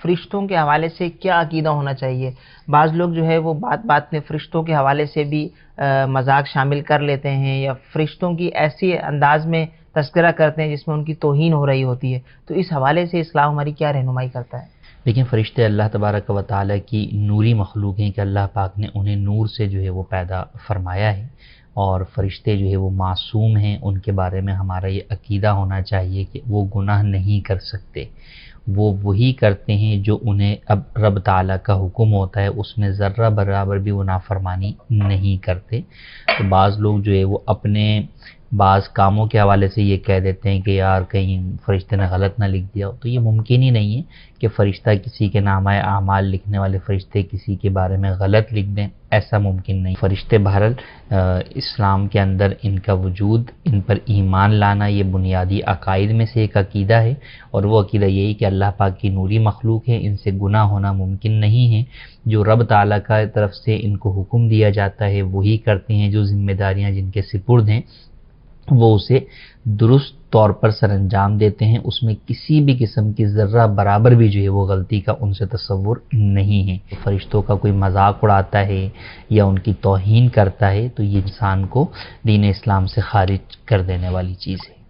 فرشتوں کے حوالے سے کیا عقیدہ ہونا چاہیے؟ بعض لوگ جو ہے وہ بات بات میں فرشتوں کے حوالے سے بھی مذاق شامل کر لیتے ہیں، یا فرشتوں کی ایسی انداز میں تذکرہ کرتے ہیں جس میں ان کی توہین ہو رہی ہوتی ہے، تو اس حوالے سے اسلام ہماری کیا رہنمائی کرتا ہے؟ لیکن فرشتے اللہ تبارک و تعالیٰ کی نوری مخلوق ہیں کہ اللہ پاک نے انہیں نور سے جو ہے وہ پیدا فرمایا ہے، اور فرشتے جو ہے وہ معصوم ہیں، ان کے بارے میں ہمارا یہ عقیدہ ہونا چاہیے کہ وہ گناہ نہیں کر سکتے، وہ وہی کرتے ہیں جو انہیں اب رب تعالیٰ کا حکم ہوتا ہے، اس میں ذرہ برابر بھی وہ نافرمانی نہیں کرتے۔ تو بعض لوگ جو ہے وہ اپنے بعض کاموں کے حوالے سے یہ کہہ دیتے ہیں کہ یار کہیں فرشتے نے غلط نہ لکھ دیا ہو، تو یہ ممکن ہی نہیں ہے کہ فرشتہ کسی کے نامہ اعمال لکھنے والے فرشتے کسی کے بارے میں غلط لکھ دیں، ایسا ممکن نہیں۔ فرشتے بہرحال اسلام کے اندر ان کا وجود، ان پر ایمان لانا، یہ بنیادی عقائد میں سے ایک عقیدہ ہے، اور وہ عقیدہ یہی کہ اللہ پاک کی نوری مخلوق ہے، ان سے گناہ ہونا ممکن نہیں ہے، جو رب تعالیٰ کا طرف سے ان کو حکم دیا جاتا ہے وہی کرتے ہیں، جو ذمہ داریاں جن کے سپرد ہیں وہ اسے درست طور پر سر انجام دیتے ہیں، اس میں کسی بھی قسم کی ذرہ برابر بھی جو ہے وہ غلطی کا ان سے تصور نہیں ہے۔ فرشتوں کا کوئی مذاق اڑاتا ہے یا ان کی توہین کرتا ہے تو یہ انسان کو دین اسلام سے خارج کر دینے والی چیز ہے۔